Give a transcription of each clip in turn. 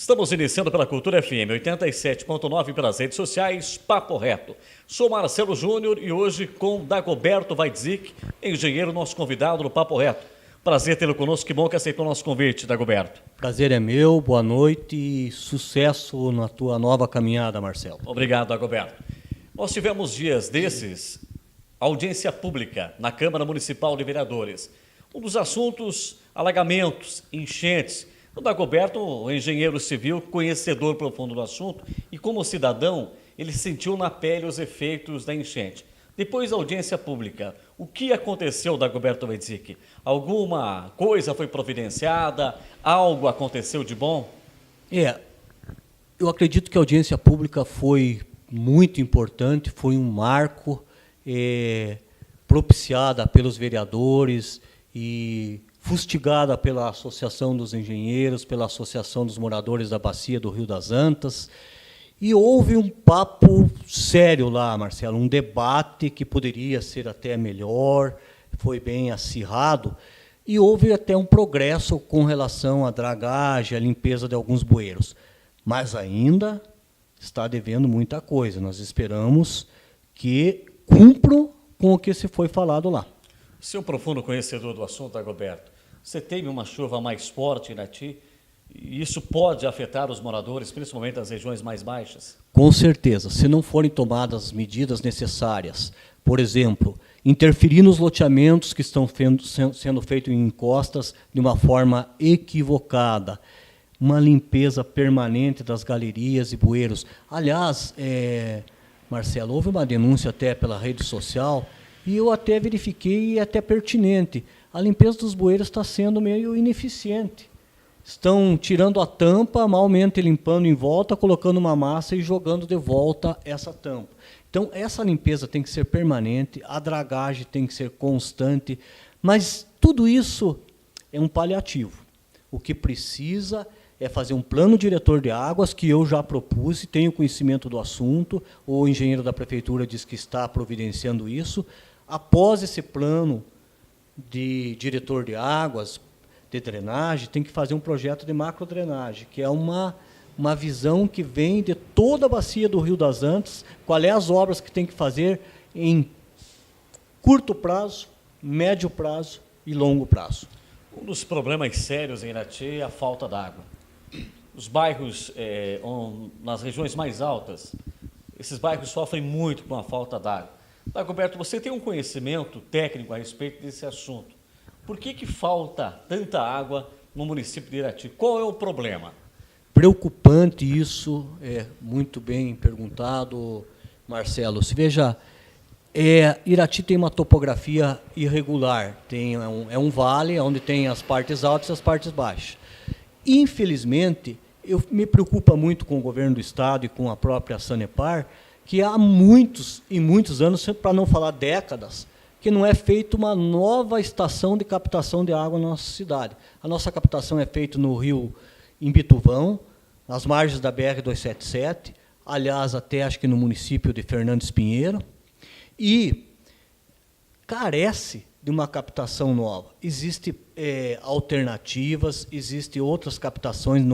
Estamos iniciando pela Cultura FM 87.9 pelas redes sociais, Papo Reto. Sou Marcelo Júnior e hoje com Dagoberto Weitzik, engenheiro, nosso convidado no Papo Reto. Prazer tê-lo conosco, que bom que aceitou o nosso convite, Dagoberto. Prazer é meu, boa noite e sucesso na tua nova caminhada, Marcelo. Obrigado, Dagoberto. Nós tivemos dias desses audiência pública na Câmara Municipal de Vereadores. Um dos assuntos, alagamentos, enchentes. O Dagoberto, o engenheiro civil, conhecedor profundo do assunto, e como cidadão, ele sentiu na pele os efeitos da enchente. Depois da audiência pública, o que aconteceu, Dagoberto Weitzik? Alguma coisa foi providenciada? Algo aconteceu de bom? Eu acredito que a audiência pública foi muito importante, foi um marco propiciada pelos vereadores e fustigada pela Associação dos Engenheiros, pela Associação dos Moradores da Bacia do Rio das Antas. E houve um papo sério lá, Marcelo, um debate que poderia ser até melhor, foi bem acirrado, e houve até um progresso com relação à dragagem, à limpeza de alguns bueiros. Mas ainda está devendo muita coisa. Nós esperamos que cumpram com o que se foi falado lá. Seu profundo conhecedor do assunto, Dagoberto, você teve uma chuva mais forte em Irati, e isso pode afetar os moradores, principalmente nas regiões mais baixas? Com certeza. Se não forem tomadas medidas necessárias, por exemplo, interferir nos loteamentos que estão sendo feitos em encostas de uma forma equivocada, uma limpeza permanente das galerias e bueiros. Aliás, Marcelo, houve uma denúncia até pela rede social, e eu até verifiquei e é até pertinente. A limpeza dos bueiros está sendo meio ineficiente. Estão tirando a tampa, malmente limpando em volta, colocando uma massa e jogando de volta essa tampa. Então, essa limpeza tem que ser permanente, a dragagem tem que ser constante, mas tudo isso é um paliativo. O que precisa é fazer um plano diretor de águas, que eu já propus e tenho conhecimento do assunto. O engenheiro da prefeitura diz que está providenciando isso. Após esse plano de diretor de águas, de drenagem, tem que fazer um projeto de macrodrenagem, que é uma visão que vem de toda a bacia do Rio das Antas, qual é as obras que tem que fazer em curto prazo, médio prazo e longo prazo. Um dos problemas sérios em Irati é a falta d'água. Os bairros, nas regiões mais altas, esses bairros sofrem muito com a falta d'água. Dagoberto, você tem um conhecimento técnico a respeito desse assunto. Por que falta tanta água no município de Irati? Qual é o problema? Preocupante isso, muito bem perguntado, Marcelo. Se veja, Irati tem uma topografia irregular, é um vale onde tem as partes altas e as partes baixas. Infelizmente, me preocupa muito com o governo do Estado e com a própria Sanepar, que há muitos anos, para não falar décadas, que não é feita uma nova estação de captação de água na nossa cidade. A nossa captação é feita no rio Imbituvão, nas margens da BR-277, aliás, até acho que no município de Fernandes Pinheiro, e carece de uma captação nova. Existem alternativas, existem outras captações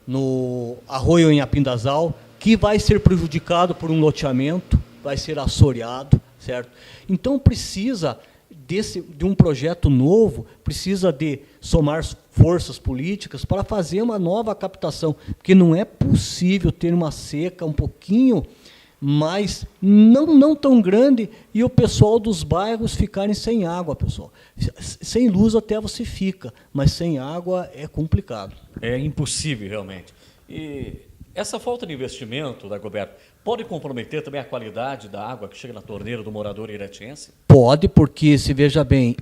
no Arroio Inhapindazal, que vai ser prejudicado por um loteamento, vai ser assoreado, certo? Então, precisa de um projeto novo, precisa de somar forças políticas para fazer uma nova captação, porque não é possível ter uma seca um pouquinho mais, não tão grande, e o pessoal dos bairros ficarem sem água, pessoal. Sem luz até você fica, mas sem água é complicado. É impossível, realmente. E essa falta de investimento, Dagoberto, pode comprometer também a qualidade da água que chega na torneira do morador iratiense? Pode, porque, se veja bem,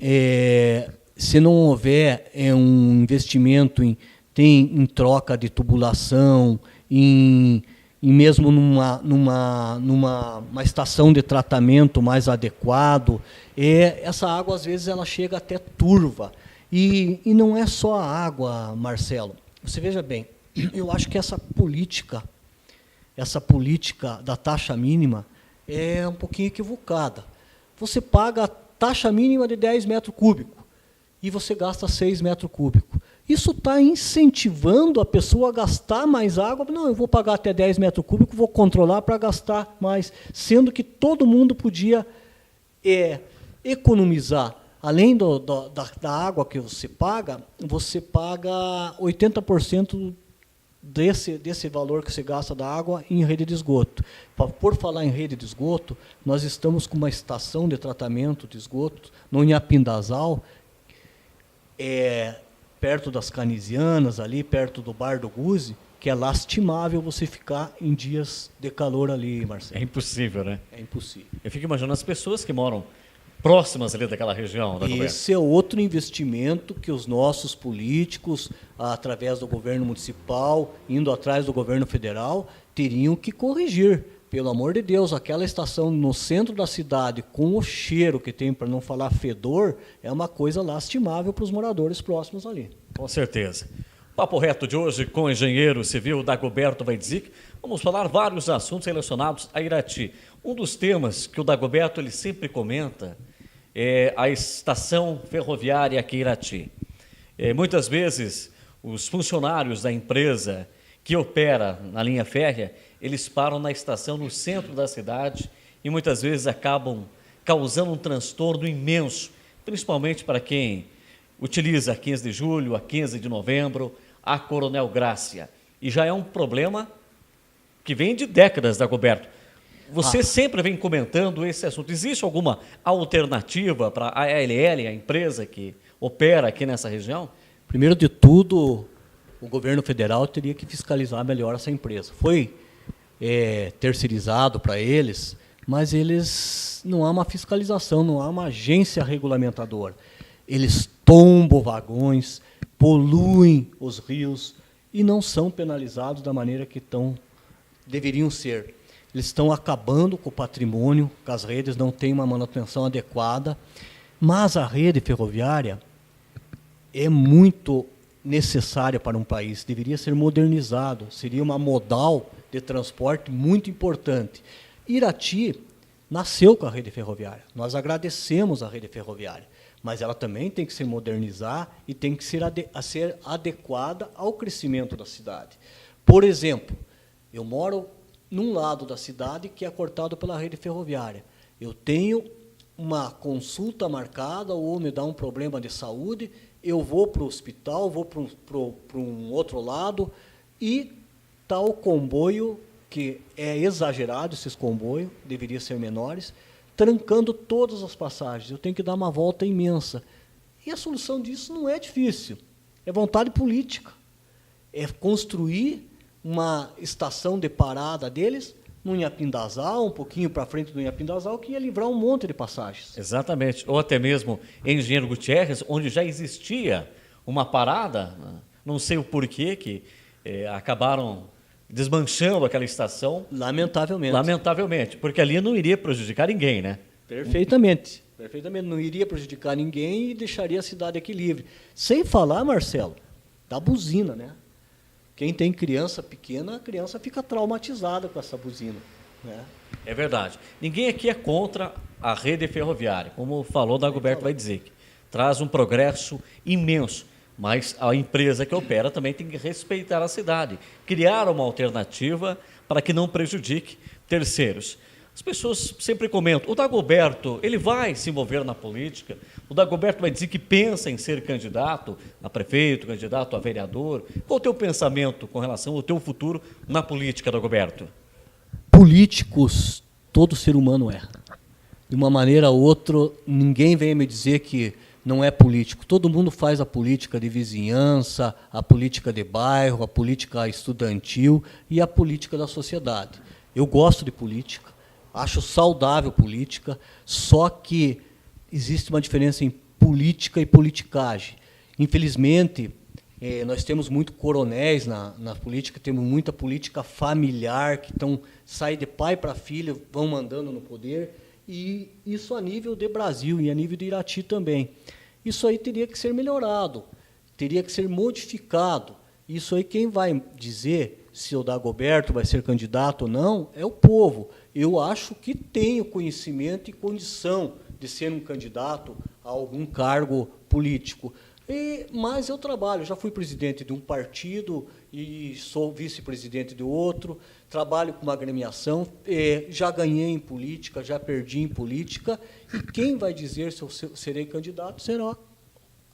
se não houver um investimento em troca de tubulação, em mesmo numa estação de tratamento mais adequado, essa água, às vezes, ela chega até turva. E não é só a água, Marcelo. Você veja bem, eu acho que essa política da taxa mínima é um pouquinho equivocada. Você paga a taxa mínima de 10 metros cúbicos e você gasta 6 metros cúbicos. isso está incentivando a pessoa a gastar mais água. Não, eu vou pagar até 10 metros cúbicos, vou controlar para gastar mais, sendo que todo mundo podia economizar. Além da água que você paga 80% desse valor que você gasta da água em rede de esgoto. Por falar em rede de esgoto, nós estamos com uma estação de tratamento de esgoto no Inhapindazal, perto das Canisianas, ali perto do Bar do Guzzi, que é lastimável você ficar em dias de calor ali, Marcelo. É impossível, né? É impossível. Eu fico imaginando as pessoas que moram próximas ali daquela região. Esse é outro investimento que os nossos políticos, através do governo municipal, indo atrás do governo federal, teriam que corrigir. Pelo amor de Deus, aquela estação no centro da cidade, com o cheiro que tem, para não falar fedor, é uma coisa lastimável para os moradores próximos ali. Com certeza. Papo reto de hoje com o engenheiro civil Dagoberto Weitzik. Vamos falar vários assuntos relacionados a Irati. Um dos temas que o Dagoberto ele sempre comenta é a estação ferroviária aqui em Irati. Muitas vezes, os funcionários da empresa que opera na linha férrea, eles param na estação no centro da cidade e muitas vezes acabam causando um transtorno imenso, principalmente para quem utiliza a 15 de julho, a 15 de novembro, a Coronel Grácia. E já é um problema que vem de décadas, Dagoberto. Você sempre vem comentando esse assunto. Existe alguma alternativa para a ALL, a empresa que opera aqui nessa região? Primeiro de tudo, o governo federal teria que fiscalizar melhor essa empresa. Foi terceirizado para eles, mas eles não há uma fiscalização, não há uma agência regulamentadora. Eles tombam vagões, poluem os rios e não são penalizados da maneira que deveriam ser. Eles estão acabando com o patrimônio, que as redes não têm uma manutenção adequada, mas a rede ferroviária é muito necessária para um país, deveria ser modernizado, seria uma modal de transporte muito importante. Irati nasceu com a rede ferroviária, nós agradecemos a rede ferroviária, mas ela também tem que se modernizar e tem que ser adequada ao crescimento da cidade. Por exemplo, eu moro num lado da cidade que é cortado pela rede ferroviária. Eu tenho uma consulta marcada ou me dá um problema de saúde, eu vou para o hospital, vou para um outro lado e está o comboio, que é exagerado, esses comboios, deveriam ser menores, trancando todas as passagens. Eu tenho que dar uma volta imensa. E a solução disso não é difícil, é vontade política. É construir uma estação de parada deles no Inhapindazal, um pouquinho para frente do Inhapindazal, que ia livrar um monte de passagens. Exatamente. Ou até mesmo em Engenheiro Gutierrez, onde já existia uma parada, não sei o porquê, que acabaram desmanchando aquela estação. Lamentavelmente. Lamentavelmente, porque ali não iria prejudicar ninguém, né? Perfeitamente. Perfeitamente. Não iria prejudicar ninguém e deixaria a cidade aqui livre. Sem falar, Marcelo, da buzina, né? Quem tem criança pequena, a criança fica traumatizada com essa buzina, né? É verdade. Ninguém aqui é contra a rede ferroviária, como falou Dagoberto Weitzik. Traz um progresso imenso, mas a empresa que opera também tem que respeitar a cidade, criar uma alternativa para que não prejudique terceiros. As pessoas sempre comentam, o Dagoberto, ele vai se envolver na política? O Dagoberto vai dizer que pensa em ser candidato a prefeito, candidato a vereador. Qual o teu pensamento com relação ao teu futuro na política, Dagoberto? Políticos, todo ser humano erra. De uma maneira ou outra, ninguém vem me dizer que não é político. Todo mundo faz a política de vizinhança, a política de bairro, a política estudantil e a política da sociedade. Eu gosto de política. Acho saudável política, só que existe uma diferença em política e politicagem. Infelizmente, nós temos muito coronéis na política, temos muita política familiar, que sai de pai para filho, vão mandando no poder, e isso a nível de Brasil e a nível de Irati também. Isso aí teria que ser melhorado, teria que ser modificado. Isso aí quem vai dizer se o Dagoberto vai ser candidato ou não é o povo. Eu acho que tenho conhecimento e condição de ser um candidato a algum cargo político. Mas eu trabalho, já fui presidente de um partido e sou vice-presidente de outro, trabalho com uma agremiação, já ganhei em política, já perdi em política, e quem vai dizer se eu serei candidato será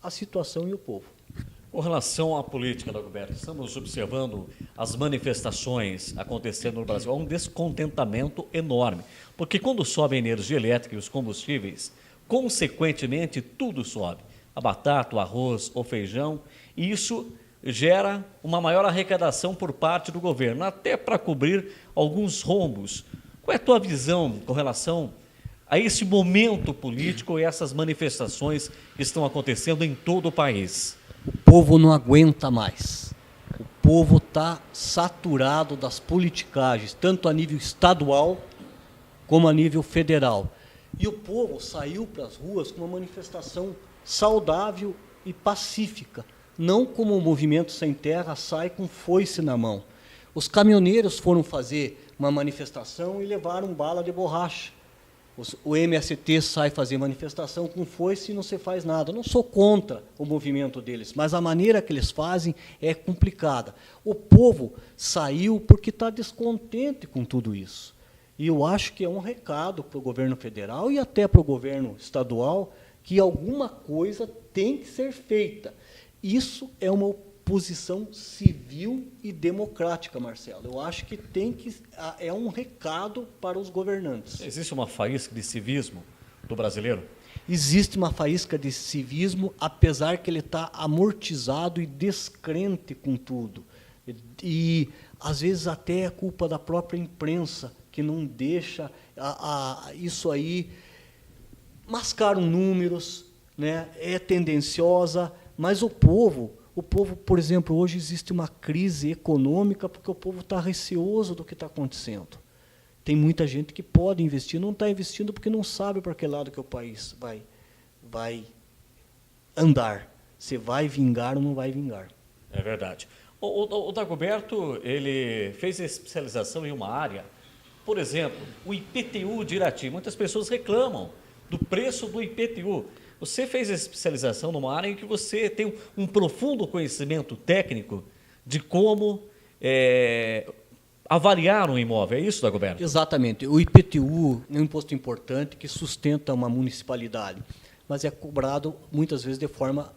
a situação e o povo. Com relação à política, Dagoberto, estamos observando as manifestações acontecendo no Brasil. Há um descontentamento enorme, porque quando sobe a energia elétrica e os combustíveis, consequentemente tudo sobe. A batata, o arroz, o feijão, e isso gera uma maior arrecadação por parte do governo, até para cobrir alguns rombos. Qual é a tua visão com relação a esse momento político e essas manifestações que estão acontecendo em todo o país? O povo não aguenta mais. O povo está saturado das politicagens, tanto a nível estadual como a nível federal. E o povo saiu para as ruas com uma manifestação saudável e pacífica, não como o Movimento Sem Terra sai com foice na mão. Os caminhoneiros foram fazer uma manifestação e levaram bala de borracha. O MST sai fazer manifestação com foice e não se faz nada. Eu não sou contra o movimento deles, mas a maneira que eles fazem é complicada. O povo saiu porque está descontente com tudo isso. E eu acho que é um recado para o governo federal e até para o governo estadual que alguma coisa tem que ser feita. Isso é uma oposição civil e democrática, Marcelo. Eu acho que é um recado para os governantes. Existe uma faísca de civismo do brasileiro? Existe uma faísca de civismo, apesar que ele está amortizado e descrente com tudo. E, às vezes, até é culpa da própria imprensa, que não deixa isso aí. Mascaram números, né? É tendenciosa, mas o povo, por exemplo, hoje existe uma crise econômica porque o povo está receoso do que está acontecendo. Tem muita gente que pode investir, não está investindo porque não sabe para que lado que o país vai andar. Se vai vingar ou não vai vingar. É verdade. O Dagoberto, ele fez especialização em uma área, por exemplo, o IPTU de Irati. Muitas pessoas reclamam do preço do IPTU. Você fez especialização numa área em que você tem um profundo conhecimento técnico de como avaliar um imóvel. É isso, Dagoberto? Exatamente. O IPTU é um imposto importante que sustenta uma municipalidade, mas é cobrado muitas vezes de forma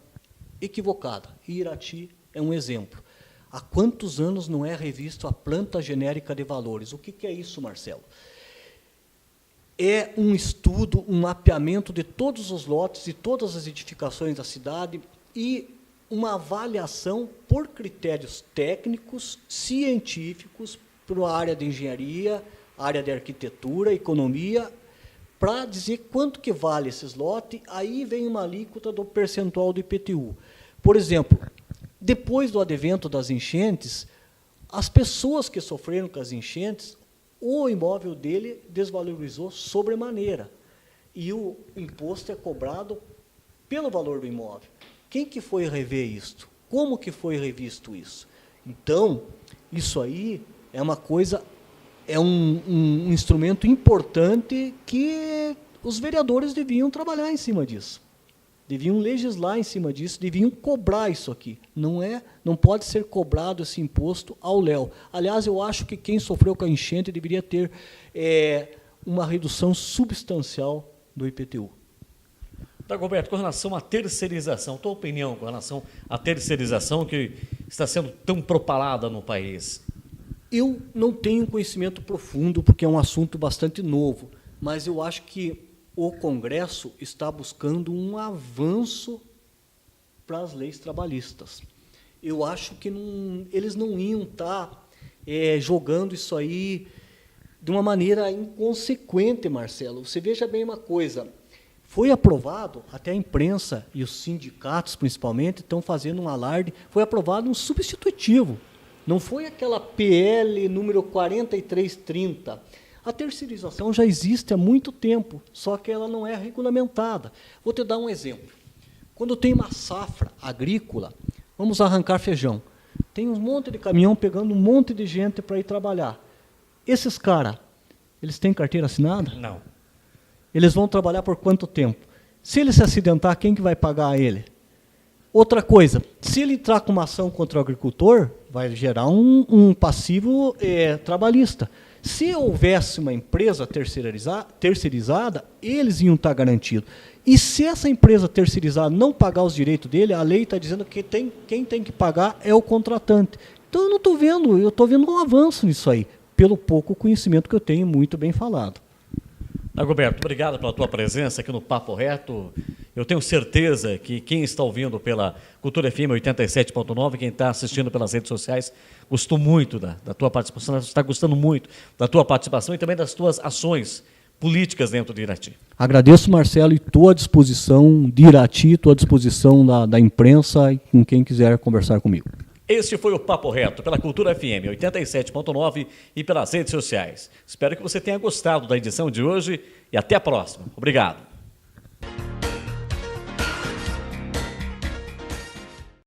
equivocada. E Irati é um exemplo. Há quantos anos não é revisto a planta genérica de valores? O que é isso, Marcelo? É um estudo, um mapeamento de todos os lotes e todas as edificações da cidade e uma avaliação por critérios técnicos, científicos, para a área de engenharia, área de arquitetura, economia, para dizer quanto que vale esses lotes. Aí vem uma alíquota do percentual do IPTU. Por exemplo, depois do advento das enchentes, as pessoas que sofreram com as enchentes, o imóvel dele desvalorizou sobremaneira. E o imposto é cobrado pelo valor do imóvel. Quem que foi rever isto? Como que foi revisto isso? Então, isso aí é uma coisa, é um instrumento importante que os vereadores deviam trabalhar em cima disso. Deviam legislar em cima disso, deviam cobrar isso aqui. Não pode ser cobrado esse imposto ao léu. Aliás, eu acho que quem sofreu com a enchente deveria ter uma redução substancial do IPTU. Dagoberto, com relação à terceirização, tua opinião com relação à terceirização que está sendo tão propalada no país? Eu não tenho conhecimento profundo, porque é um assunto bastante novo, mas eu acho que o Congresso está buscando um avanço para as leis trabalhistas. Eu acho que eles não iam estar jogando isso aí de uma maneira inconsequente, Marcelo. Você veja bem uma coisa, foi aprovado, até a imprensa e os sindicatos, principalmente, estão fazendo um alarde, foi aprovado um substitutivo. Não foi aquela PL número 4330. A terceirização já existe há muito tempo, só que ela não é regulamentada. Vou te dar um exemplo. Quando tem uma safra agrícola, vamos arrancar feijão. Tem um monte de caminhão pegando um monte de gente para ir trabalhar. Esses caras, eles têm carteira assinada? Não. Eles vão trabalhar por quanto tempo? Se ele se acidentar, quem que vai pagar a ele? Outra coisa, se ele entrar com uma ação contra o agricultor, vai gerar um passivo trabalhista. Se houvesse uma empresa terceirizada, eles iam estar garantidos. E se essa empresa terceirizada não pagar os direitos dele, a lei está dizendo que quem tem que pagar é o contratante. Então eu não estou vendo, eu estou vendo um avanço nisso aí, pelo pouco conhecimento que eu tenho, muito bem falado. Dagoberto, obrigado pela tua presença aqui no Papo Reto. Eu tenho certeza que quem está ouvindo pela Cultura FM 87.9, quem está assistindo pelas redes sociais, gostou muito da tua participação, está gostando muito da tua participação e também das tuas ações políticas dentro de Irati. Agradeço, Marcelo, e estou à disposição de Irati, estou à disposição da imprensa e com quem quiser conversar comigo. Este foi o Papo Reto pela Cultura FM 87.9 e pelas redes sociais. Espero que você tenha gostado da edição de hoje e até a próxima. Obrigado.